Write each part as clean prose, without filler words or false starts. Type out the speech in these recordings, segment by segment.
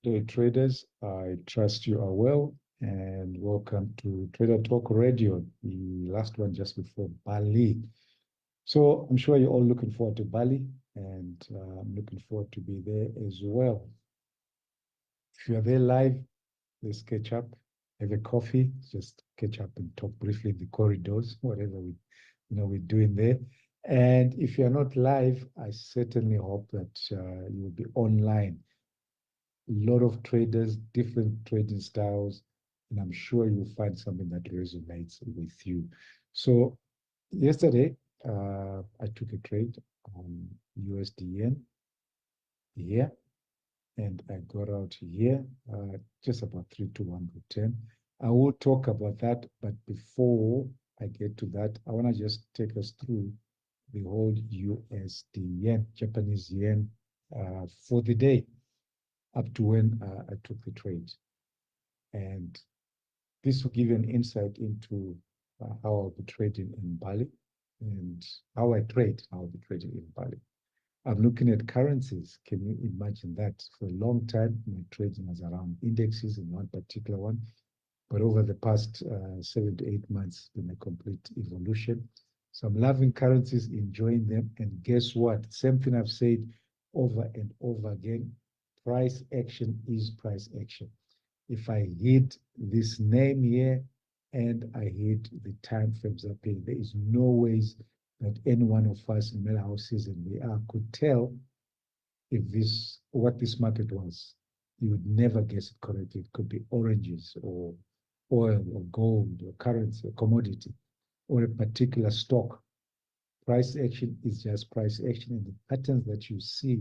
Day traders, I trust you are well and welcome to Trader Talk Radio, the last one just before Bali. So I'm sure you're all looking forward to Bali and I'm looking forward to be there as well. If you are there live, let's catch up, have a coffee, just catch up and talk briefly in the corridors, whatever we're doing there. And if you're not live, I certainly hope that you will be online. A lot of traders, different trading styles, and I'm sure you'll find something that resonates with you. So yesterday, I took a trade on USD yen here, and I got out here just about 3 to 1 to 10. I will talk about that, but before I get to that, I want to just take us through the whole USD yen, Japanese yen, for the day up to when I took the trade. And this will give you an insight into how I'll be trading in Bali and how I trade, how I'll be trading in Bali. I'm looking at currencies. Can you imagine that? For a long time, my trading was around indexes in one particular one. But over the past 7 to 8 months, it's been a complete evolution. So I'm loving currencies, enjoying them. And guess what? Same thing I've said over and over again. Price action is price action. If I hit this name here and I hit the time frames up here, there is no ways that any one of us, no matter how seasoned we are, could tell if what this market was. You would never guess it correctly. It could be oranges or oil or gold or currency or commodity or a particular stock. Price action is just price action, and the patterns that you see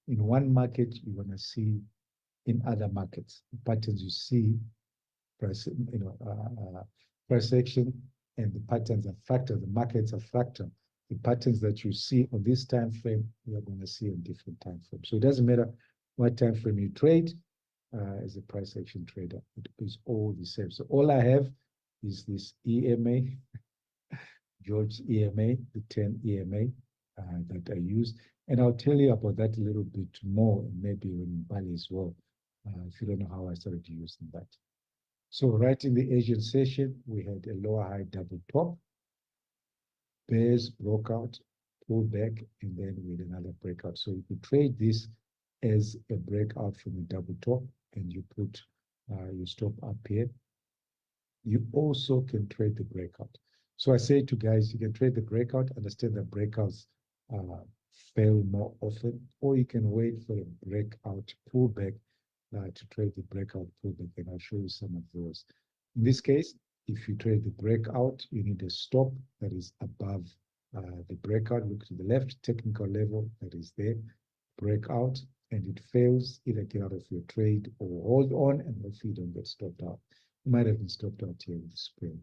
in one market, you're going to see in other markets. The patterns you see, price, price action, and the patterns are factor. The markets are factor. The patterns that you see on this time frame, you're going to see on different time frames. So it doesn't matter what time frame you trade. As a price action trader, it is all the same. So all I have is this EMA, George's EMA, the 10 EMA that I use. And I'll tell you about that a little bit more, and maybe in Bali as well, if you don't know how I started using that. So right in the Asian session, we had a lower high double top, bears broke out, pulled back, and then with another breakout. So you could trade this as a breakout from a double top, and you put your stop up here. You also can trade the breakout. So I say to guys, you can trade the breakout, understand that breakouts fail more often, or you can wait for a breakout pullback to trade the breakout pullback, and I'll show you some of those. In this case, if you trade the breakout, you need a stop that is above the breakout. Look to the left, technical level that is there, breakout, and it fails, either get out of your trade or hold on, and hopefully you don't get stopped out. You might have been stopped out here with the spread.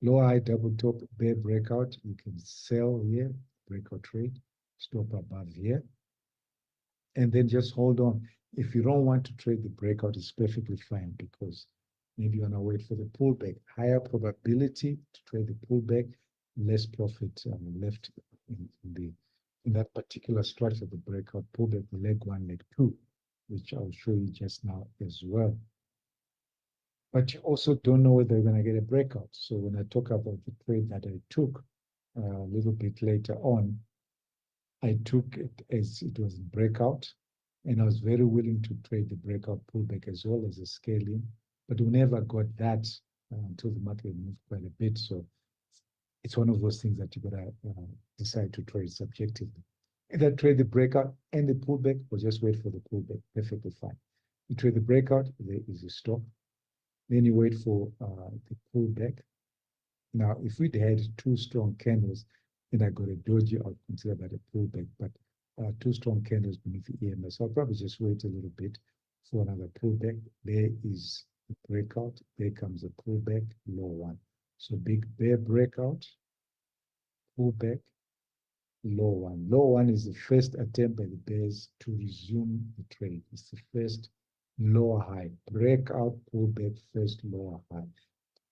Lower high double top, bear breakout, you can sell here, breakout trade, stop above here, and then just hold on. If you don't want to trade the breakout, it's perfectly fine, because maybe you want to wait for the pullback. Higher probability to trade the pullback, less profit left in that particular structure, the breakout pullback, the leg one, leg two, which I'll show you just now as well. But you also don't know whether you're going to get a breakout. So when I talk about the trade that I took a little bit later on, I took it as it was a breakout, and I was very willing to trade the breakout pullback as well as a scaling, but we never got that until the market moved quite a bit. So it's one of those things that you gotta decide to trade subjectively. Either trade the breakout and the pullback, or just wait for the pullback. Perfectly fine. You trade the breakout, there is a stop. Then you wait for the pullback. Now, if we'd had two strong candles, then I got a doji, I'll consider that a pullback. But two strong candles beneath the EMA. So I'll probably just wait a little bit for another pullback. There is the breakout. There comes a pullback, low one. So big bear breakout, pullback, low one. Low one is the first attempt by the bears to resume the trade. It's the first lower high. Breakout, pullback, first lower high.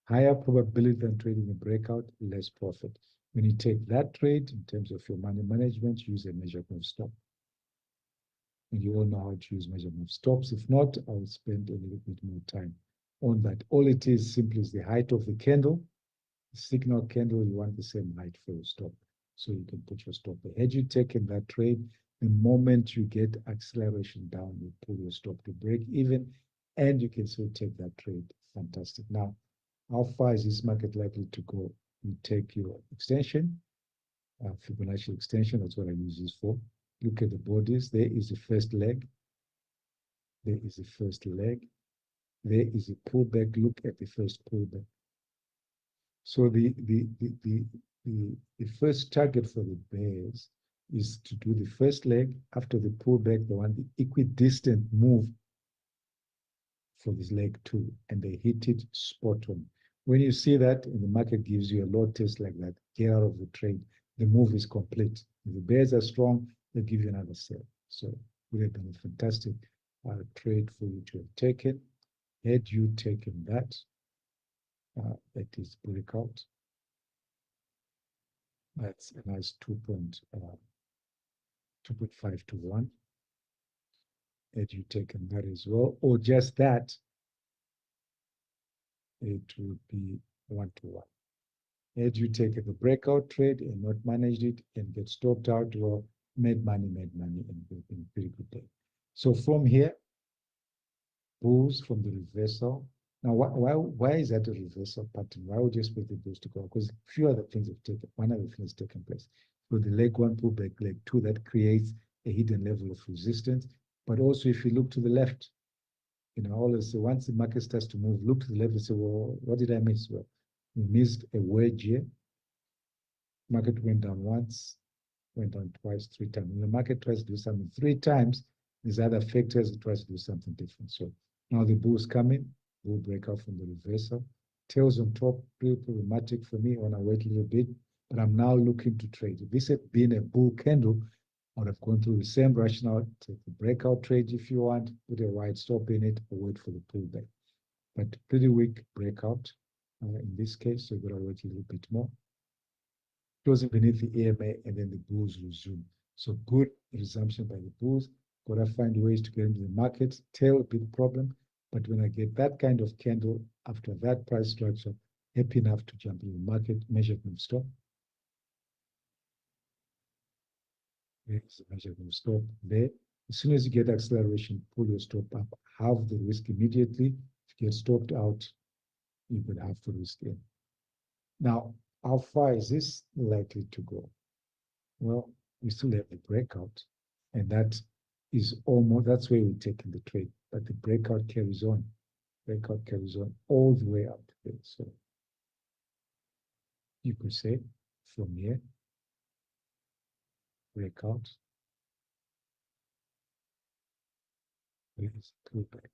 Higher probability than trading a breakout, less profit. When you take that trade, in terms of your money management, use a measure of stop. And you all know how to use measurement of stops. If not, I'll spend a little bit more time on that. All it is simply is the height of the candle. The signal candle, you want the same height for your stop. So you can put your stop there. Had you taken that trade, the moment you get acceleration down, you pull your stop to break even, and you can still take that trade. Fantastic. Now, how far is this market likely to go? You take your extension, Fibonacci extension, that's what I use this for. Look at the bodies. There is the first leg. There is the first leg. There is a pullback. Look at the first pullback. So the first target for the bears is to do the first leg after the pullback. They want the equidistant move for this leg two, and they hit it spot on. When you see that and the market gives you a low test like that, get out of the trade. The move is complete. If the bears are strong, they give you another sell. So it would have been a fantastic trade for you to have taken. Had you taken that, that is breakout. That's a nice 2.5 to 1. Had you taken that as well, or just that, it would be 1 to 1. Had you taken the breakout trade and not managed it and get stopped out, well, made money, and been a pretty good day. So from here, bulls from the reversal. Now, why is that a reversal pattern? Why would you expect the bulls to go? Because a few other things have taken, one other thing has taken place. So the leg one pullback, leg two, that creates a hidden level of resistance. But also, if you look to the left, always once the market starts to move, look to the left and say, well, what did I miss? Well, we missed a wedge here. Market went down once, went down twice, 3 times. When the market tries to do something 3 times, these other factors, it tries to do something different. So now the bull's coming, bull break out from the reversal. Tails on top, pretty problematic for me. I want to wait a little bit, but I'm now looking to trade. If this had been a bull candle, I would have gone through the same rationale, take the breakout trade if you want, put a wide stop in it, or wait for the pullback. But pretty weak breakout in this case, so you've got to wait a little bit more. Closing beneath the EMA, and then the bulls resume. So good resumption by the bulls. Got to find ways to get into the market. Tail a big problem, but when I get that kind of candle after that price structure, happy enough to jump in the market, measurement stop. There's a measurement stop there. As soon as you get acceleration, pull your stop up, halve the risk immediately. If you get stopped out, you could have to risk in. Now, how far is this likely to go? Well, we still have the breakout, and that is almost, that's where we're taking the trade. But the breakout carries on. Breakout carries on all the way up there. So you could say from here, breakout, there is a pullback.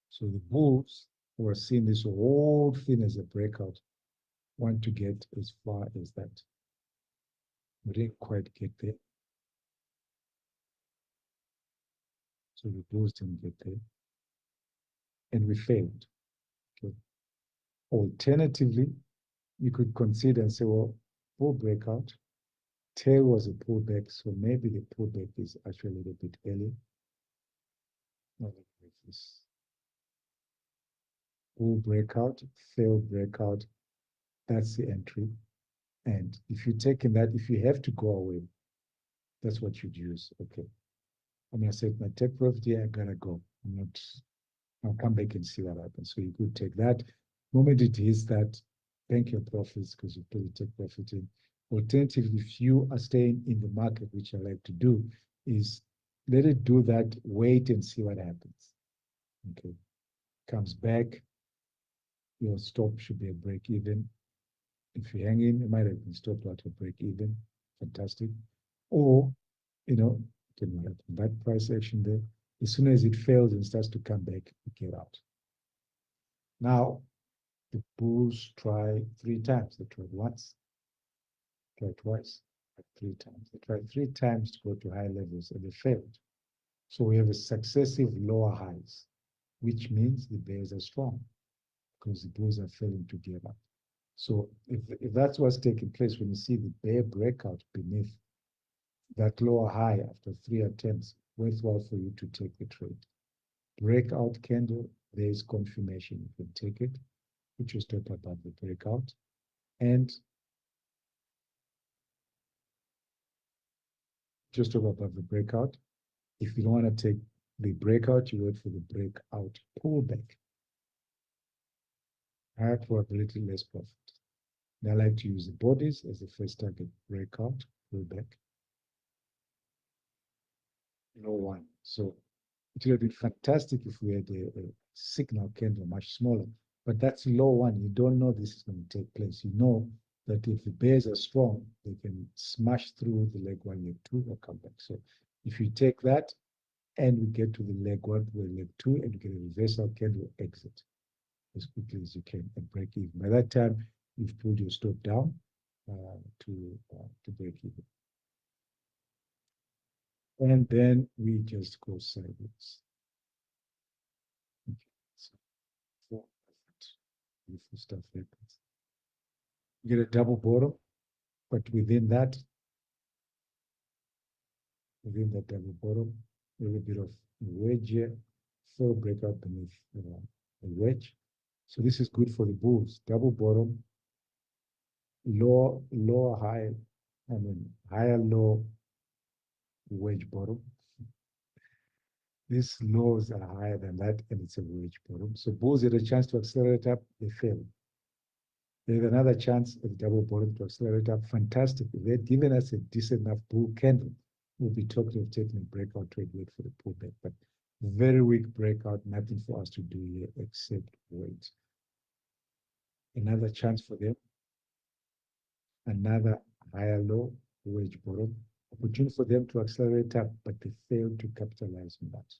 So the bulls who are seeing this whole thing as a breakout want to get as far as that. We didn't quite get there. So the bulls didn't get there. And we failed. Okay. Alternatively, you could consider and say, well, bull breakout, tail was a pullback, so maybe the pullback is actually a little bit early. Now let me this. Bull breakout, fail breakout, that's the entry. And if you're taking that, if you have to go away, that's what you'd use. Okay. I'm gonna set my take profit here, I gotta go. I'll come back and see what happens. So you could take that. The moment it is that, bank your profits because you put the take profit in. Alternatively, if you are staying in the market, which I like to do, is let it do that, wait and see what happens. Okay. Comes back, your stop should be a break even. If you hang in, it might have been stopped out a break even. Fantastic. Or, can happen. That price action there. As soon as it fails and starts to come back, you get out. Now, the bulls try 3 times. They tried once, tried twice, tried 3 times. They tried 3 times to go to high levels and they failed. So we have a successive lower highs, which means the bears are strong because the bulls are failing to give up. So if that's what's taking place, when you see the bear breakout beneath that lower high after 3 attempts, worthwhile for you to take the trade. Breakout candle, there is confirmation. You can take it, put your stop above the breakout, and just stop above the breakout. If you don't want to take the breakout, you wait for the breakout pullback. Higher probability, less profit. And I like to use the bodies as the first target. Breakout, pullback, no one. So it would have been fantastic if we had a signal candle much smaller, but that's low one. You don't know this is going to take place. You know that if the bears are strong, they can smash through the leg one, leg two, or come back. So if you take that and we get to the leg one, leg two, and you get a reversal candle, exit as quickly as you can and break even. By that time, you've pulled your stop down to break even. And then we just go sideways. Okay. So 4%. Beautiful stuff happens. You get a double bottom, but within that double bottom, a little bit of wedge here, full breakout beneath the wedge. So this is good for the bulls. Double bottom, lower high, higher low, wedge bottom. These lows are higher than that, and it's a wedge bottom. So bulls had a chance to accelerate up, they failed. There's another chance of double bottom to accelerate up. Fantastic. If they'd given us a decent enough bull candle, we'll be talking of taking a breakout trade, wait for the pullback. But very weak breakout, nothing for us to do here except wait. Another chance for them. Another higher low, wedge bottom. Opportunity for them to accelerate up, but they failed to capitalize on that.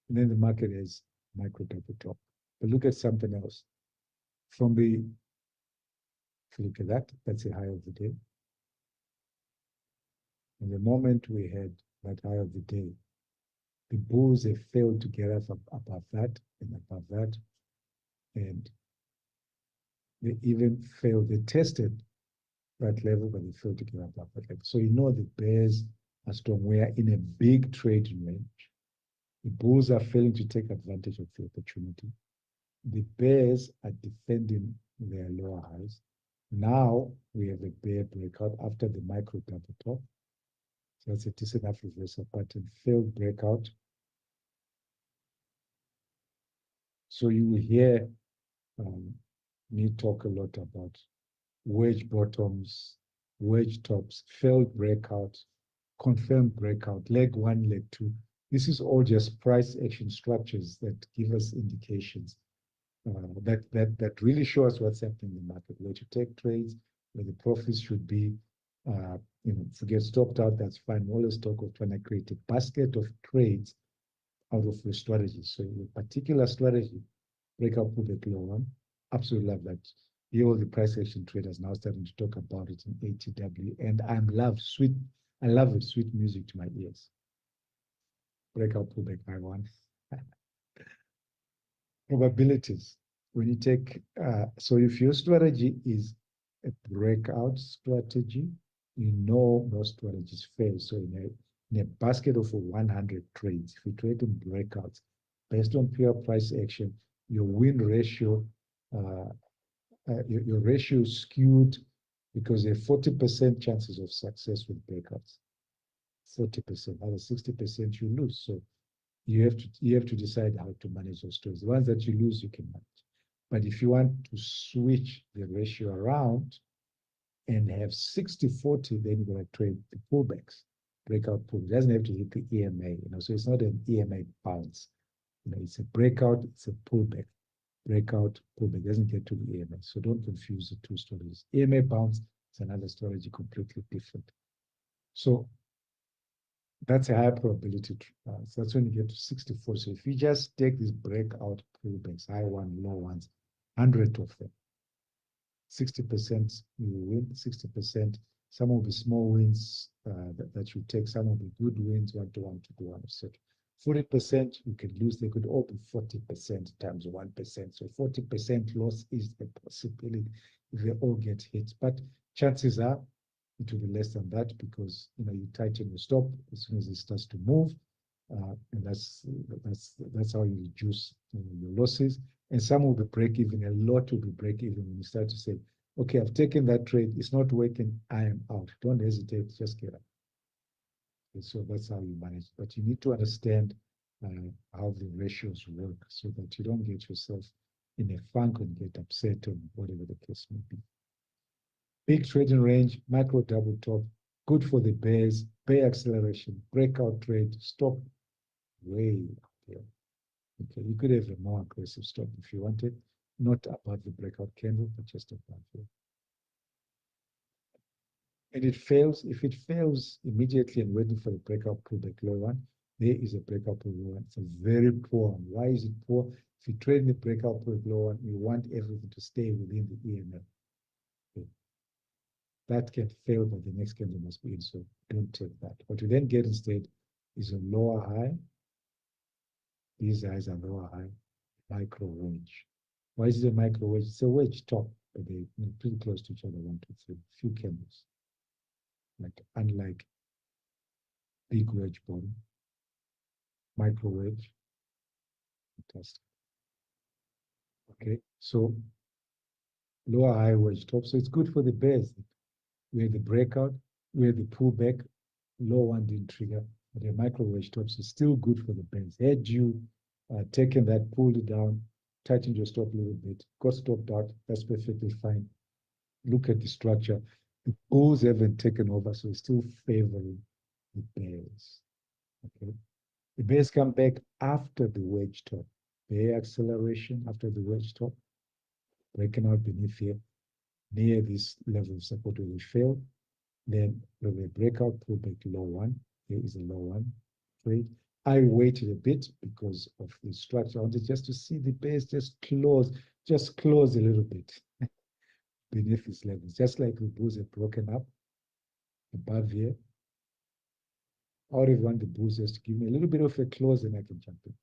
And then the market has micro double top. But look at something else. From the, if you look at that, that's the high of the day. And the moment we had that high of the day, the bulls have failed to get up above that and above that. And they even failed, they tested that level, but they failed to get up above that level. So you know the bears are strong. We are in a big trading range. The bulls are failing to take advantage of the opportunity. The bears are defending their lower highs. Now we have a bear breakout after the micro double top. So that's a decent enough reversal pattern, failed breakout. So you will hear me talk a lot about wedge bottoms, wedge tops, failed breakout, confirmed breakout, leg one, leg two. This is all just price action structures that give us indications that really show us what's happening in the market, where to take trades, where the profits should be. If you get stopped out, that's fine. We always talk of trying to create a basket of trades out of your strategy. So a particular strategy, breakout pullback low one, absolutely love that. Here, all the price action traders now starting to talk about it in ATW, and I love it, sweet music to my ears. Breakout pullback high one. Probabilities. When you take, so if your strategy is a breakout strategy, you know most strategies fail. So in a basket of 100 trades, if you trade in breakouts, based on pure price action, your win ratio, your ratio is skewed because there are 40% chances of success with breakouts. 40%, out of 60% you lose. So you have to decide how to manage those trades. The ones that you lose, you can manage. But if you want to switch the ratio around and have 60-40, then you're going to trade the pullbacks, breakout pull. It doesn't have to hit the EMA, so it's not an EMA bounce. It's a breakout, it's a pullback. Breakout, pullback doesn't get to the EMA. So don't confuse the two strategies. EMA bounce is another strategy completely different. So that's a high probability. So that's when you get to 64. So if you just take these breakout pullbacks, high one, low ones, 100 of them, 60% you will win, 60%. Some will be small wins that you take, some will be good wins, 1 to 1 to 1. So 40% you could lose, they could all be 40% times 1%. So 40% loss is a possibility if they all get hit. But chances are it will be less than that because you tighten your stop as soon as it starts to move, and that's how you reduce your losses. And some will be break even. A lot will be break even when you start to say, "Okay, I've taken that trade. It's not working. I am out." Don't hesitate. Just get up. Okay, so that's how you manage. But you need to understand how the ratios work so that you don't get yourself in a funk and get upset or whatever the case may be. Big trading range, micro double top, good for the bears, bear acceleration, breakout trade, stop way up there. Okay, you could have a more aggressive stop if you wanted, not above the breakout candle, but just above it. And it fails, if it fails immediately and waiting for the breakout pullback low one, there is a breakout pullback low one. It's a very poor one. Why is it poor? If you trade in the breakout pullback low one, you want everything to stay within the EML. Okay. That can fail, but the next candle must be in, so don't take that. What you then get instead is a lower high. These guys are lower high, micro wedge. Why is it a micro wedge? It's a wedge top, but they're pretty close to each other, 1, 2, 3, few candles. Like unlike big wedge bottom, micro wedge, fantastic. Okay, so lower high wedge top. So it's good for the bears. We had the breakout, we had the pullback, low one didn't trigger, but the micro wedge tops is still good for the bears. Had you taken that, pulled it down, tightened your stop a little bit, got stopped out, that's perfectly fine. Look at the structure. The bulls haven't taken over, so it's still favoring the bears. Okay. The bears come back after the wedge top. Bear acceleration after the wedge top, breaking out beneath here, near this level of support where we failed. Then when we breakout, pullback low one. Here is a low one trade. I waited a bit because of the structure. I wanted just to see the base just close a little bit beneath this level. Just like the bulls have broken up above here. I would want the bulls just to give me a little bit of a close and I can jump in.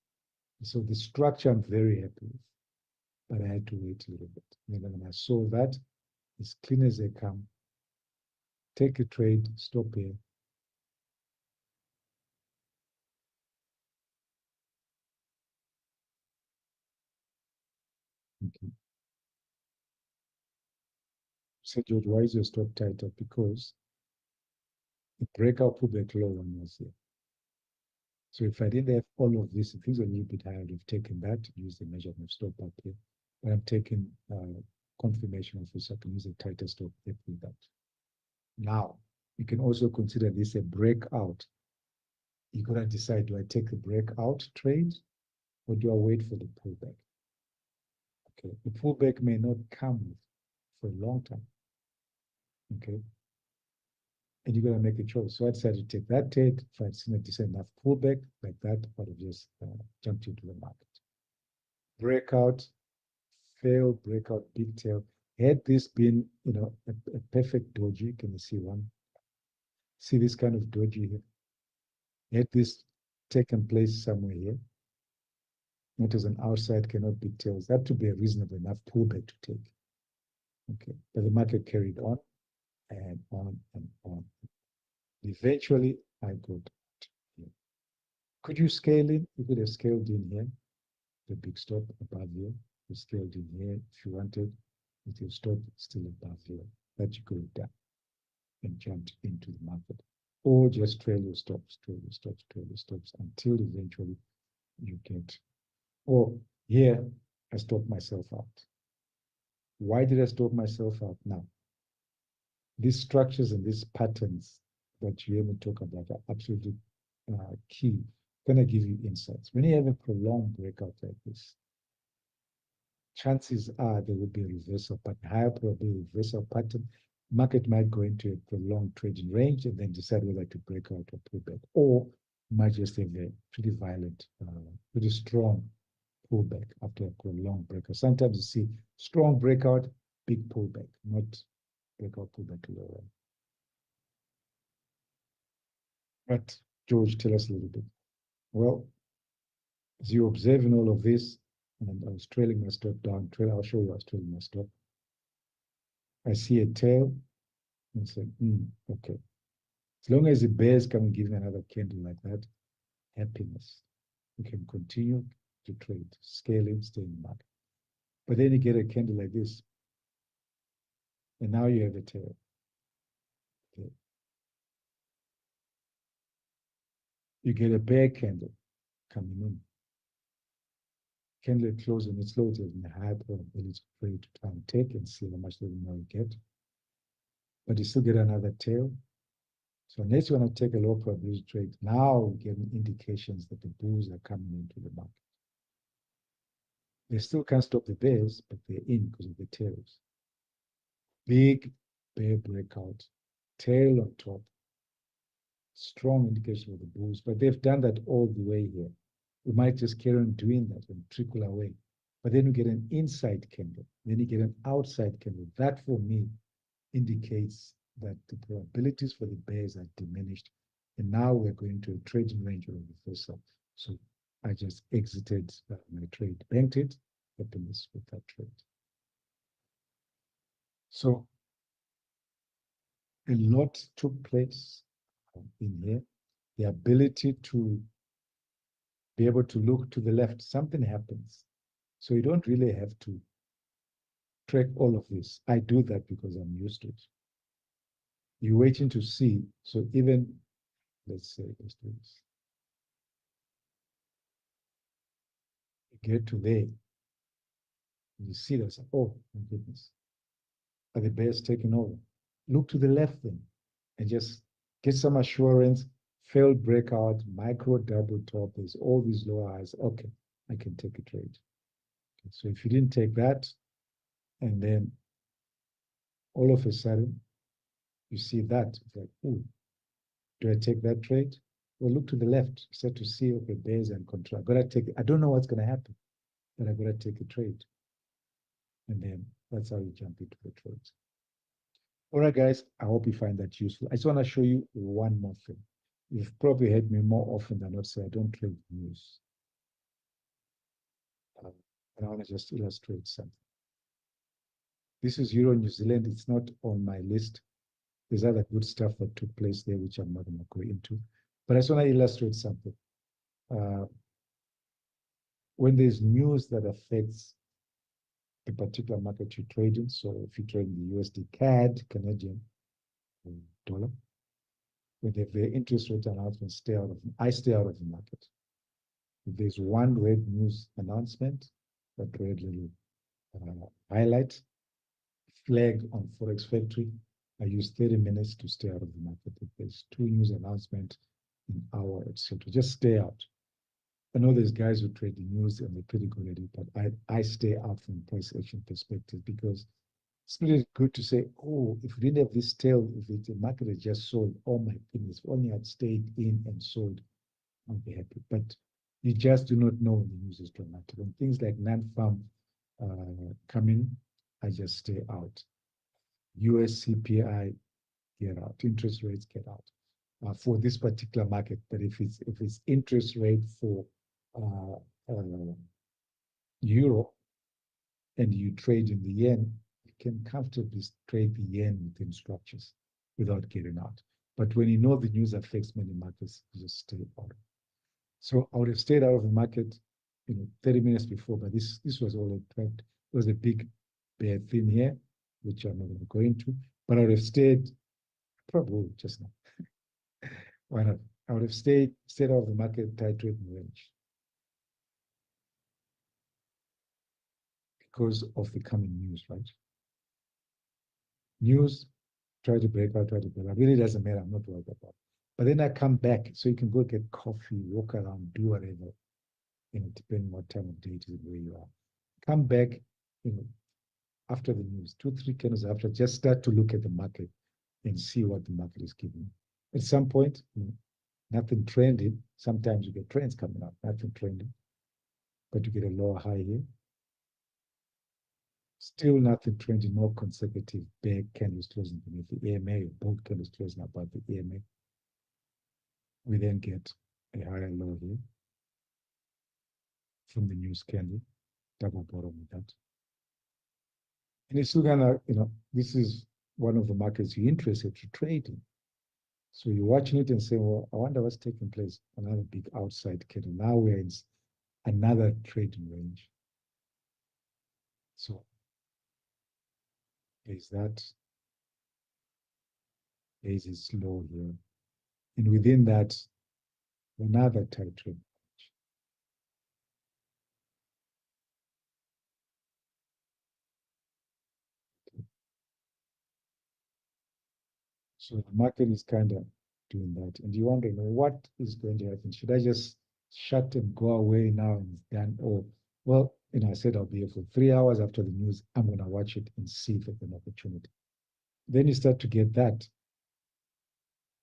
So the structure I'm very happy with, but I had to wait a little bit. And then when I saw that, as clean as they come, take a trade, stop here. Okay. So George, why is your stop tighter? Because the breakout pullback low one was here. So if I didn't have all of this, if things were a little bit higher, I would have taken that, use the measurement stop up here. But I'm taking confirmation of this. I can use a tighter stop with that. Now, you can also consider this a breakout. You're going to decide, do I take the breakout trade or do I wait for the pullback? Okay, the pullback may not come for a long time. Okay, and you're going to make a choice. So I decided to take that trade. If I'd seen a decent enough pullback like that, I would have just jumped into the market. Breakout, fail, breakout, big tail. Had this been, a perfect doji, can you see one? See this kind of doji here? Had this taken place somewhere here, not as an outside, cannot big tails. That to be a reasonable enough pullback to take. Okay, but the market carried on and on and on. Eventually, I got here. Could you scale in? You could have scaled in here, the big stop above here. You scaled in here if you wanted, with your stop still above here. That you could have done and jumped into the market. Or just trail your stops, trail your stops, trail your stops until eventually you get. Or here, I stopped myself out. Why did I stop myself out now? These structures and these patterns that you hear me talk about are absolutely key. Going to give you insights. When you have a prolonged breakout like this, chances are there will be a reversal pattern, higher probability reversal pattern. Market might go into a prolonged trading range and then decide whether to break out or pull back, or might just have a pretty violent, pretty strong pullback after a prolonged breakout. Sometimes you see strong breakout, big pullback, not breakout, pullback lower. But George, tell us a little bit. Well, as you observe in all of this, and I was trailing my stop down, I'll show you I was trailing my stop. I see a tail, and say, okay. As long as the bears come and give me another candle like that, happiness. You can continue to trade, scaling, staying back. But then you get a candle like this, and now you have a tail. Okay. You get a bear candle coming in. Candle closing, it's low, there's a high probability for you to try and take and see how much revenue you get. But you still get another tail. So unless you want to take a low probability trade, now we're getting indications that the bulls are coming into the market. They still can't stop the bears, but they're in because of the tails. Big bear breakout, tail on top, strong indication of the bulls, but they've done that all the way here. We might just carry on doing that and trickle away. But then you get an inside candle, then you get an outside candle. That for me indicates that the probabilities for the bears are diminished. And now we're going to a trading range of reversal. So I just exited my trade, banked it, happiness with that trade. So a lot took place in here. The ability to be able to look to the left, something happens. So you don't really have to track all of this. I do that because I'm used to it. You're waiting to see. So even, let's say, let's do this. You get to there, you see this. Oh, my goodness. Are the bears taking over? Look to the left then and just get some assurance. Failed breakout, micro double top, there's all these low highs. Okay, I can take a trade. Okay, so if you didn't take that, and then all of a sudden you see that, it's like, oh, do I take that trade? Well, look to the left. Start to see, okay, bears and control. I gotta take it. I don't know what's gonna happen, but I gotta take a trade. And then that's how you jump into the trades. All right, guys, I hope you find that useful. I just want to show you one more thing. You've probably heard me more often than not say I don't trade news. And I want to just illustrate something. This is Euro New Zealand. It's not on my list. There's other good stuff that took place there, which I'm not going to go into. But I just want to illustrate something. Uh, when there's news that affects the particular market you trade in, so if you trade in the USD CAD, Canadian dollar, when they have their interest rate announcement, I stay out of the market. If there's one red news announcement, that red little highlight, flag on Forex Factory, I use 30 minutes to stay out of the market. If there's two news announcements in hour, etc., just stay out. I know there's guys who trade the news and they're pretty good at it, but I stay out from a price action perspective because it's really good to say, oh, if we didn't have this tail, if the market had just sold, oh my goodness, if only I'd stayed in and sold, I'll be happy. But you just do not know when the news is dramatic. When things like non-farm come in, I just stay out. US CPI, get out. Interest rates, get out. For this particular market, but if it's interest rate for uh, uh, euro and you trade in the yen, you can comfortably trade the yen within structures without getting out. But when you know the news affects many markets, you just stay out. So I would have stayed out of the market, 30 minutes before, but this was all a trend. There was a big bear theme here, which I'm not going to go into, but I would have stayed probably just now. Why not? I would have stayed out of the market tight trade range because of the coming news, right? News, try to break out, try to break out. Really doesn't matter. I'm not worried about it. But then I come back, so you can go get coffee, walk around, do whatever, depending what time of day it is where you are. Come back, after the news, 2, 3 candles after, just start to look at the market and see what the market is giving. At some point, nothing trending. Sometimes you get trends coming up, nothing trending, but you get a lower high here. Still nothing trending, no consecutive bear candles closing beneath the EMA, both candles closing above the EMA. We then get a higher low here from the news candle, double bottom with that. And it's still gonna, this is one of the markets you're interested to trade in. So you're watching it and saying, well, I wonder what's taking place. Another big outside candle. Now we're in another trading range. So there's that. There's a slow here. And within that, another tight trade. So the market is kind of doing that. And you wonder, what is going to happen? Should I just shut and go away now and it's done? Or, well, I said I'll be here for 3 hours after the news. I'm going to watch it and see if it's an opportunity. Then you start to get that.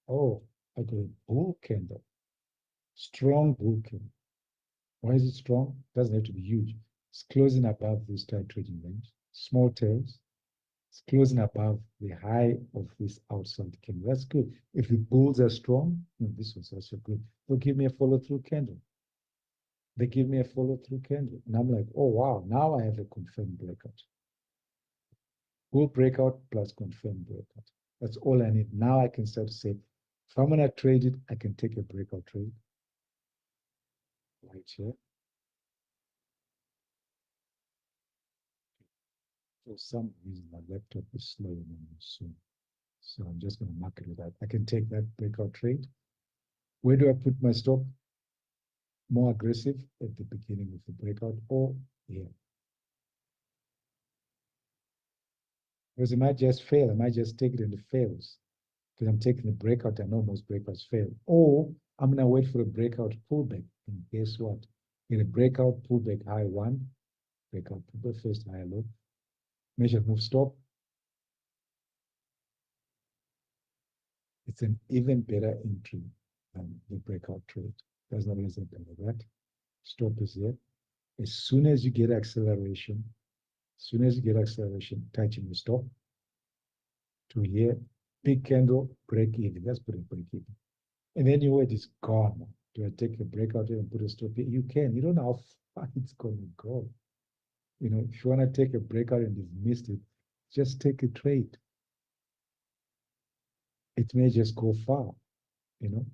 Oh, I got a bull candle, strong bull candle. Why is it strong? Doesn't have to be huge. It's closing above this tight trading range. Small tails. It's closing above the high of this outside candle. That's good. If the bulls are strong, this was also good. They'll give me a follow-through candle. They give me a follow-through candle. And I'm like, oh, wow, now I have a confirmed breakout. Bull breakout plus confirmed breakout. That's all I need. Now I can start to say, if I'm going to trade it, I can take a breakout trade right here. For some reason, my laptop is slow soon. So I'm just going to mark it with that. I can take that breakout trade. Where do I put my stop? More aggressive at the beginning of the breakout or here. Because it might just fail. I might just take it and it fails. Because I'm taking the breakout. I know most breakouts fail. Or I'm going to wait for a breakout pullback. And guess what? In a breakout pullback high one, breakout pullback first high low, measure move stop. It's an even better entry than the breakout trade. There's no reason better that. Stop is here. As soon as you get acceleration, touching the stop to here, big candle, break even. Let's put a break even. And then your word is gone. Do I take a breakout here and put a stop here? You can. You don't know how far it's going to go. If you want to take a breakout and you've missed it, just take a trade. It may just go far, you know.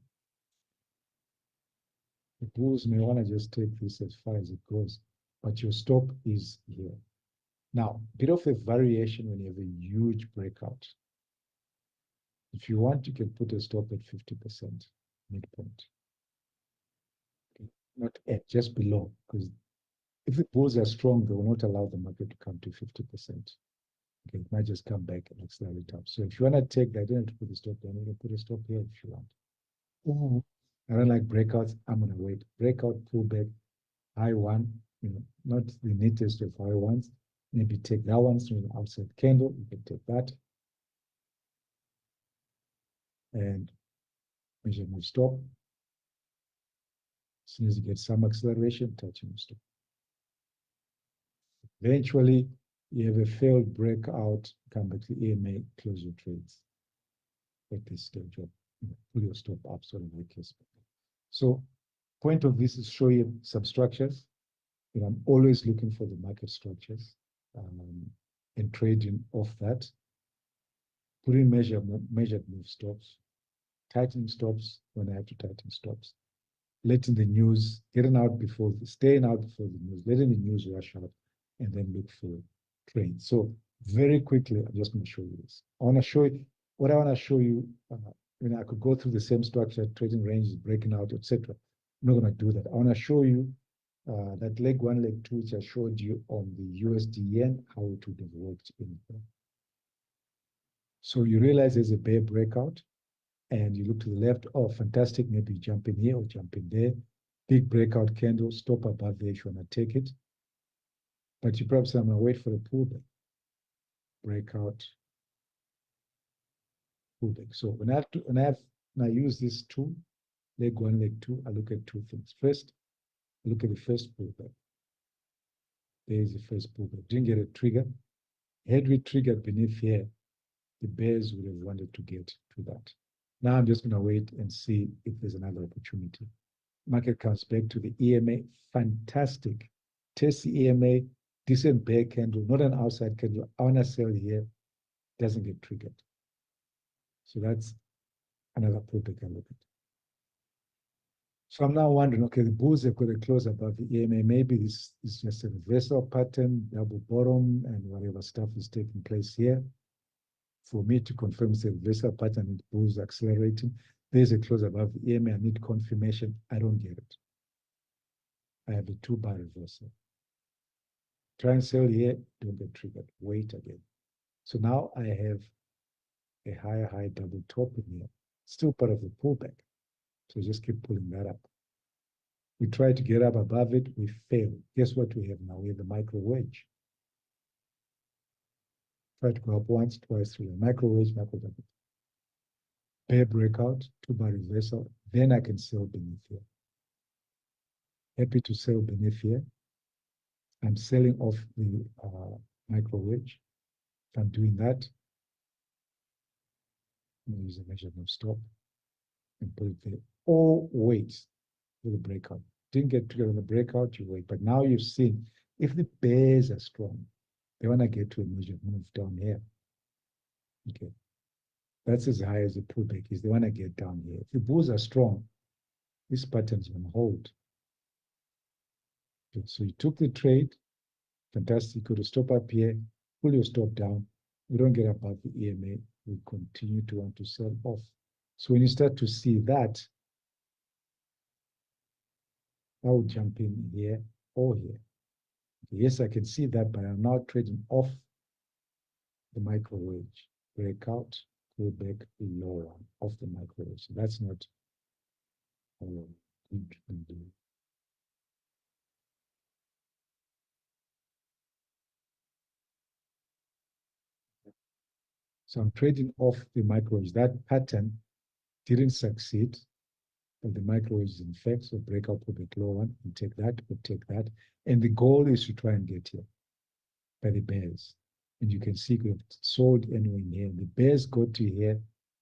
The bulls may want to just take this as far as it goes, but your stop is here. Now, bit of a variation when you have a huge breakout. If you want, you can put a stop at 50% midpoint. Okay. Not at, just below, because if the bulls are strong, they will not allow the market to come to 50%. Okay, it might just come back and accelerate up. So if you want to take that, you don't have to put a stop there. You can put a stop here if you want. Ooh. I don't like breakouts. I'm going to wait. Breakout, pullback, high one, not the neatest of high ones. Maybe take that one, so an outside candle, you can take that. And measure move stop. As soon as you get some acceleration, touch move stop. Eventually, you have a failed breakout, come back to EMA, close your trades at this stage of pull your stop up, so in that case. So point of this is show you some structures. I'm always looking for the market structures and trading off that. Putting measured move stops, tightening stops when I have to tighten stops, letting the news, staying out before the news, letting the news rush out, and then look for trades. So very quickly, I'm just going to show you this. I want to show you what I want to show you. I could go through the same structure, trading ranges, breaking out, etc. I'm not going to do that. I want to show you that leg one, leg two, which I showed you on the USD yen, how it would have worked in there. So you realize there's a bear breakout and you look to the left, oh, fantastic, maybe jump in here or jump in there. Big breakout candle, stop above there if you want to take it. But you perhaps I'm going to wait for a pullback. Breakout, pullback. So when I use this tool, leg one, leg two, I look at two things. First, I look at the first pullback. There is the first pullback. Didn't get a trigger. Had we triggered beneath here, the bears would have wanted to get to that. Now I'm just going to wait and see if there's another opportunity. Market comes back to the EMA. Fantastic. Test the EMA, decent bear candle, not an outside candle. I want to sell here. doesn't get triggered. So that's another pullback I look at. So I'm now wondering, okay, the bulls have got a close above the EMA. Maybe this is just a reversal pattern, double bottom, and whatever stuff is taking place here. For me to confirm it's a reversal pattern with bulls accelerating, there's a close above the EMA. I need confirmation. I don't get it. I have a 2-bar reversal. Try and sell here, don't get triggered. Wait again. So now I have a higher high double top in here. Still part of the pullback. So just keep pulling that up. We try to get up above it, we fail. Guess what we have now? We have the micro wedge. Try to go up once, twice, three. Micro wedge, micro double. Bear breakout, 2-bar reversal. Then I can sell beneath here. Happy to sell beneath here. I'm selling off the micro wedge. If I'm doing that, I'm going to use a measurement stop and put it there. Or wait for the breakout. Didn't get triggered on the breakout, you wait. But now you've seen, if the bears are strong, they want to get to a measured move down here. Okay. That's as high as the pullback is. They want to get down here. If the bulls are strong, this pattern's going to hold. Okay. So you took the trade. Fantastic. You could have stopped up here, pull your stop down. We don't get above the EMA. We continue to want to sell off. So when you start to see that, I will jump in here or here. Yes, I can see that, but I'm now trading off the micro wedge. Breakout, go back lower off the micro wedge. So that's not good to do. So I'm trading off the micro wedge. That pattern didn't succeed, but the micro wedge is in fact, so breakout, go back lower, and take that, or take that. And the goal is to try and get here by the bears. And you can see we've sold anywhere in here. The bears go to here,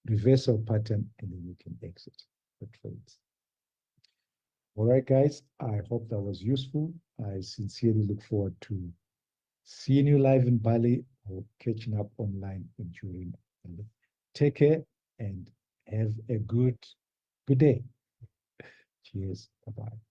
reversal pattern, and then you can exit the trades. All right, guys, I hope that was useful. I sincerely look forward to seeing you live in Bali or catching up online during Bali. Take care and have a good day. Cheers. Bye-bye.